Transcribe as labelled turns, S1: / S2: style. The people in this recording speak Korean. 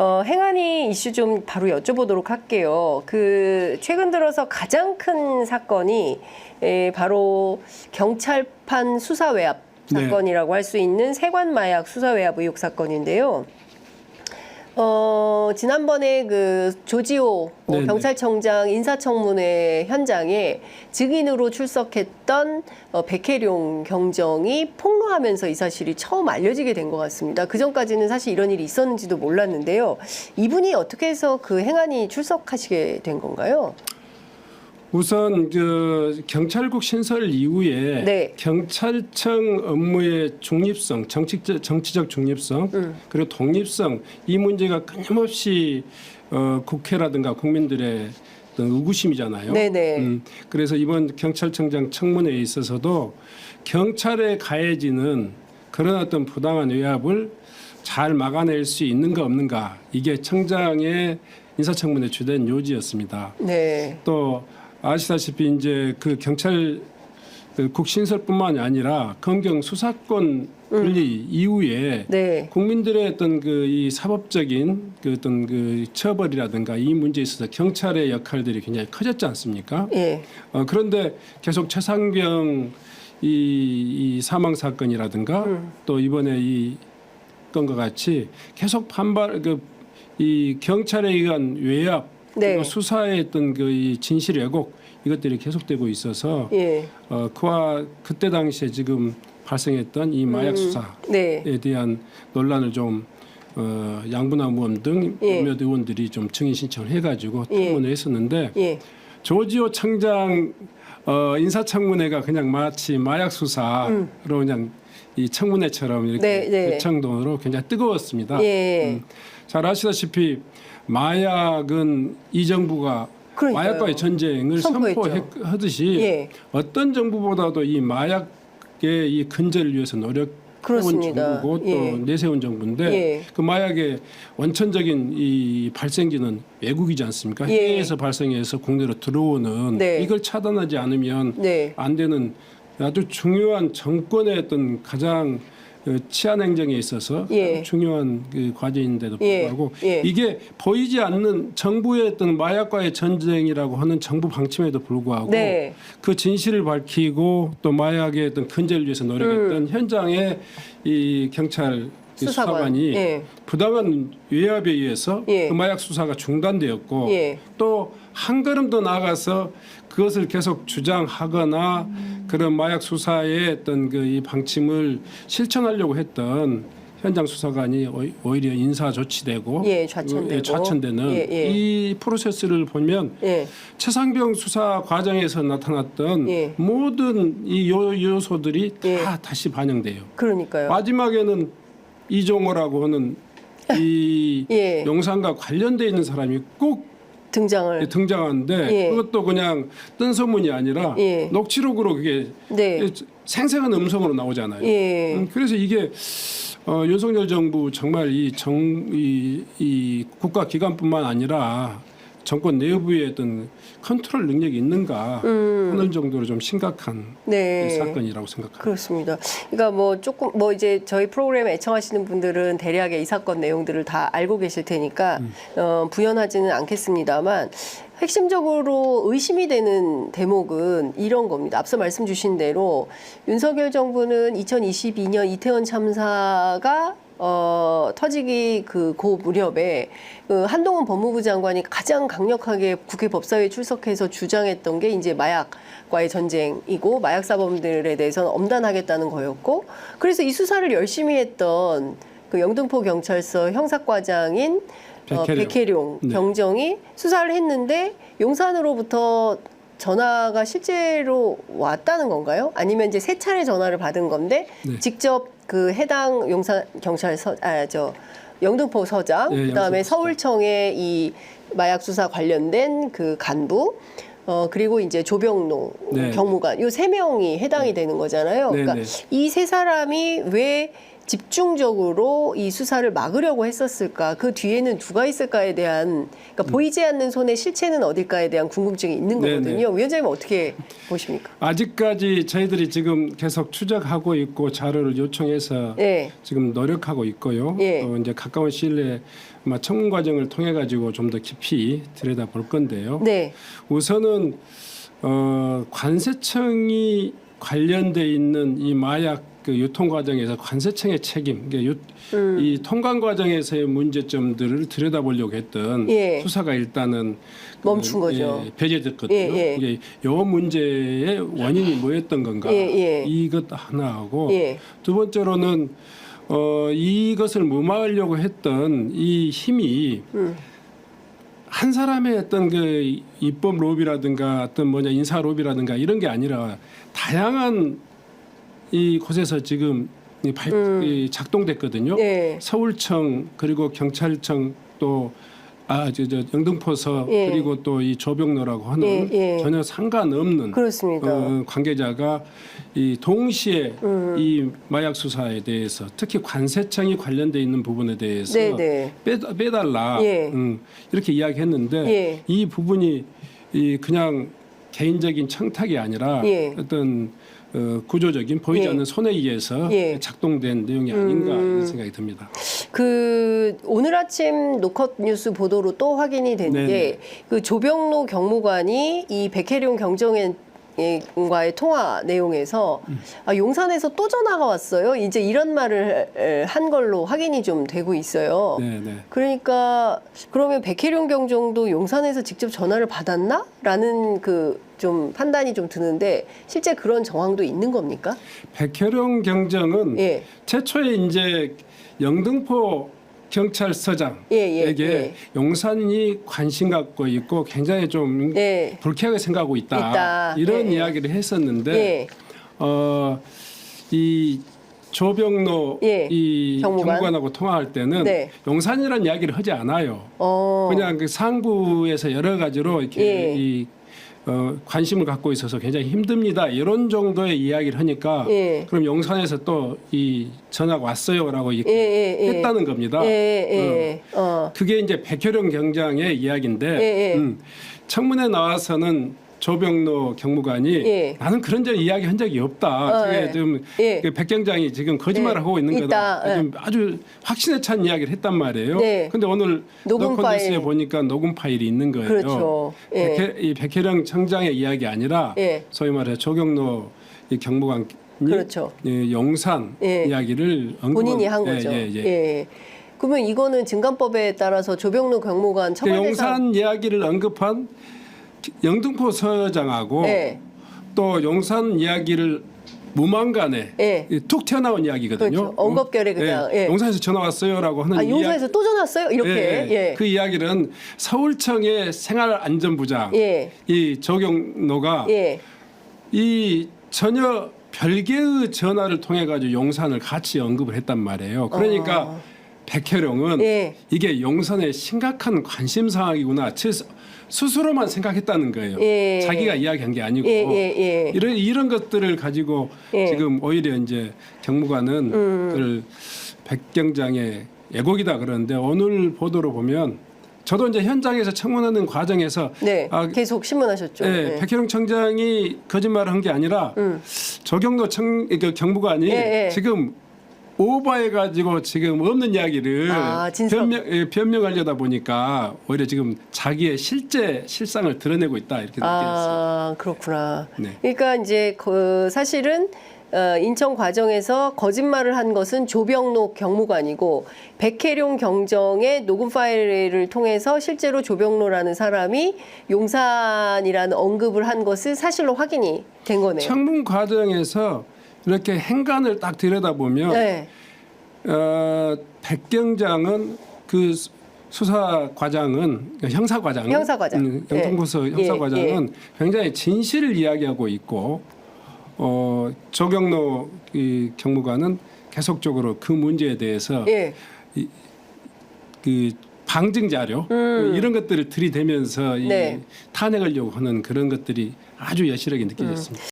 S1: 행안위 이슈 좀 바로 여쭤보도록 할게요. 최근 들어서 가장 큰 사건이 바로 경찰판 수사 외압 사건이라고 할 수 있는 세관 마약 수사 외압 의혹 사건인데요. 지난번에 조지호 경찰청장 인사청문회 현장에 증인으로 출석했던 백혜룡 경정이 폭로하면서 이 사실이 처음 알려지게 된 것 같습니다. 그전까지는 사실 이런 일이 있었는지도 몰랐는데요. 이분이 어떻게 해서 행안위 출석하시게 된 건가요?
S2: 우선 경찰국 신설 이후에 경찰청 업무의 중립성, 정치적 중립성 그리고 독립성 이 문제가 끊임없이 국회라든가 국민들의 어떤 의구심이잖아요. 그래서 이번 경찰청장 청문회에 있어서도 경찰에 가해지는 그런 어떤 부당한 외압을 잘 막아낼 수 있는가 없는가 이게 청장의 인사청문회 주된 요지였습니다. 또 아시다시피 이제 경찰국 신설뿐만이 아니라 검경 수사권 분리 이후에 국민들의 어떤 이 사법적인 어떤 처벌이라든가 이 문제에 있어서 경찰의 역할들이 굉장히 커졌지 않습니까? 그런데 계속 최상병 이 사망 사건이라든가 또 이번에 이 건과 같이 계속 이 경찰에 의한 외압 그리고 수사의 어떤 이 진실 왜곡 이것들이 계속되고 있어서 그와 그때 당시에 지금 발생했던 이 마약 수사에 대한 논란을 좀 양분화 모험 등 몇몇 의원들이 좀 증인 신청을 해가지고 청문회 했었는데 조지호 청장 인사청문회가 그냥 마치 마약 수사로 그냥 이 청문회처럼 이렇게 대청동으로 굉장히 뜨거웠습니다. 잘 아시다시피 마약은 이 정부가 마약과의 전쟁을 선포하듯이 어떤 정부보다도 이 마약의 이 근절을 위해서 노력해온 정부고 또 내세운 정부인데 그 마약의 원천적인 이 발생지는 외국이지 않습니까? 해외에서 발생해서 국내로 들어오는 이걸 차단하지 않으면 안 되는 아주 중요한 정권의 어떤 가장 치안 행정에 있어서 중요한 과제인데도 불구하고 이게 보이지 않는 정부의 어떤 마약과의 전쟁이라고 하는 정부 방침에도 불구하고 그 진실을 밝히고 또 마약의 어떤 근절을 위해서 노력했던 현장의 이 경찰 수사관이 부당한 외압에 의해서 그 마약 수사가 중단되었고 또 한 걸음 더 나아가서 그것을 계속 주장하거나 그런 마약 수사의 어떤 이 방침을 실천하려고 했던 현장 수사관이 오히려 인사 조치되고 좌천되는 이 프로세스를 보면 최상병 수사 과정에서 나타났던 모든 이 요소들이 다 다시 반영돼요.
S1: 그러니까요.
S2: 마지막에는 이종호라고 하는 이 용산과 관련돼 있는 사람이 꼭 등장하는데 그것도 그냥 뜬 소문이 아니라 녹취록으로 그게 생생한 음성으로 나오잖아요. 그래서 이게 윤석열 정부 정말 이 국가기관뿐만 아니라 정권 내부의 어떤 컨트롤 능력이 있는가 하는 정도로 좀 심각한 사건이라고 생각합니다.
S1: 그렇습니다. 그러니까 조금 이제 저희 프로그램에 애청하시는 분들은 대략의 이 사건 내용들을 다 알고 계실 테니까 부연하지는 않겠습니다만 핵심적으로 의심이 되는 대목은 이런 겁니다. 앞서 말씀 주신 대로 윤석열 정부는 2022년 이태원 참사가 터지기 그 무렵에 한동훈 법무부 장관이 가장 강력하게 국회 법사위에 출석해서 주장했던 게 이제 마약과의 전쟁이고 마약 사범들에 대해서는 엄단하겠다는 거였고 그래서 이 수사를 열심히 했던 영등포 경찰서 형사과장인 백혜룡 경정이 수사를 했는데 용산으로부터 전화가 실제로 왔다는 건가요? 아니면 이제 세 차례 전화를 받은 건데 직접 해당 용산 경찰서 영등포 서장 그다음에 서울청의 이 마약 수사 관련된 간부 그리고 이제 조병노 경무관 요 세 명이 해당이 되는 거잖아요. 그러니까 이 세 사람이 왜 집중적으로 이 수사를 막으려고 했었을까? 그 뒤에는 누가 있을까에 대한, 그러니까 보이지 않는 손의 실체는 어딜까에 대한 궁금증이 있는 거거든요. 위원장님 어떻게 보십니까?
S2: 아직까지 저희들이 지금 계속 추적하고 있고 자료를 요청해서
S1: 네.
S2: 지금 노력하고 있고요.
S1: 예.
S2: 이제 가까운 시일 내에 아마 청문 과정을 통해 가지고 좀 더 깊이 들여다볼 건데요.
S1: 네.
S2: 우선은 관세청이 관련돼 있는 이 마약 그 유통 과정에서 관세청의 책임, 이 통관 과정에서의 문제점들을 들여다보려고 했던
S1: 예.
S2: 수사가 일단은
S1: 멈춘 거죠.
S2: 배제됐거든요.
S1: 예, 예.
S2: 이게 요 문제의 원인이 뭐였던 건가?
S1: 예.
S2: 이것 하나하고
S1: 예.
S2: 두 번째로는 이것을 무마하려고 했던 이 힘이 한 사람의 어떤 그 입법 로비라든가 어떤 인사 로비라든가 이런 게 아니라 다양한 이 곳에서 지금 이 작동됐거든요.
S1: 예.
S2: 서울청 그리고 경찰청 또 영등포서
S1: 예.
S2: 그리고 또 이 조병로라고 하는 전혀 상관없는
S1: 그렇습니다.
S2: 관계자가 이 동시에 이 마약 수사에 대해서 특히 관세청이 관련돼 있는 부분에 대해서
S1: 네네.
S2: 빼달라
S1: 예.
S2: 이렇게 이야기했는데
S1: 예.
S2: 이 부분이 이 그냥 개인적인 청탁이 아니라
S1: 예.
S2: 어떤 구조적인 보이지
S1: 예.
S2: 않는 손에 의해서
S1: 예.
S2: 작동된 내용이 아닌가 이런 생각이 듭니다.
S1: 그 오늘 아침 노컷 뉴스 보도로 또 확인이 된 게 그 조병로 경무관이 이 백혜룡 경정과의 통화 내용에서 용산에서 또 전화가 왔어요. 이제 이런 말을 한 걸로 확인이 좀 되고 있어요.
S2: 네네.
S1: 그러니까 그러면 백혜룡 경정도 용산에서 직접 전화를 받았나?라는 그 좀 판단이 좀 드는데 실제 그런 정황도 있는 겁니까?
S2: 백혜룡 경정은
S1: 예.
S2: 최초에 이제 영등포 경찰서장에게 용산이 관심 갖고 있고 굉장히 좀 불쾌하게 생각하고 있다. 이런 이야기를 했었는데 이 조병로 이 경무관하고 통화할 때는 용산이라는 이야기를 하지 않아요. 그냥 그 상부에서 여러 가지로 이렇게 이 관심을 갖고 있어서 굉장히 힘듭니다. 이런 정도의 이야기를 하니까 그럼 용산에서 또 이 전화가 왔어요라고 이렇게 했다는 겁니다. 그게 이제 백혜룡 경장의 이야기인데 청문회 나와서는 조병로 경무관이 나는 그런 적 이야기 한 적이 없다. 그게 좀 백 경장이 지금 거짓말을 하고 있는 거다. 좀 아주 확신에 찬 이야기를 했단 말이에요. 그런데 오늘 노컷뉴스에 보니까 녹음 파일이 있는 거예요.
S1: 그렇죠.
S2: 이 백혜령 청장의 이야기 아니라 소위 말해 조경로 이 경무관이
S1: 그렇죠.
S2: 용산 이야기를
S1: 본인이 한 거죠. 그러면 이거는 증감법에 따라서 조병로 경무관 처벌 대상
S2: 용산 이야기를 언급한 영등포 서장하고 또 용산 이야기를 무망간에 툭 튀어나온 이야기거든요.
S1: 그렇죠. 언급결에 그냥
S2: 용산에서 전화 왔어요라고 하는
S1: 용산에서 또 전화 왔어요? 이렇게
S2: 그 이야기는 서울청의 생활안전부장 이 조경로가 이 전혀 별개의 전화를 통해 가지고 용산을 같이 언급을 했단 말이에요. 그러니까 백혜룡은 이게 용산의 심각한 관심 사항이구나 스스로만 생각했다는 거예요. 자기가 이야기한 게 아니고 이런 것들을 가지고 지금 오히려 이제 경무관은 그걸 백경장의 애곡이다 그러는데 오늘 보도로 보면 저도 이제 현장에서 청문하는 과정에서
S1: 계속 신문하셨죠.
S2: 백혜룡 청장이 거짓말을 한 게 아니라 조경로 경무관이 지금 오버해가지고 지금 없는 이야기를 변명하려다 보니까 오히려 지금 자기의 실상을 드러내고 있다 이렇게 느꼈어요.
S1: 그렇구나. 그러니까 이제 사실은 인천 과정에서 거짓말을 한 것은 조병로 경무관이고 백혜룡 경정의 녹음 파일을 통해서 실제로 조병로라는 사람이 용산이라는 언급을 한 것을 사실로 확인이 된 거네요.
S2: 청문 과정에서 이렇게 행간을 딱 들여다보면 백경장은 그 수사과장은 형사과장 영등포서 형사과장은 굉장히 진실을 이야기하고 있고 조경로 이 경무관은 계속적으로 그 문제에 대해서 그 방증 자료 이런 것들을 들이대면서 탄핵하려고 하는 그런 것들이 아주 여실하게 느껴졌습니다.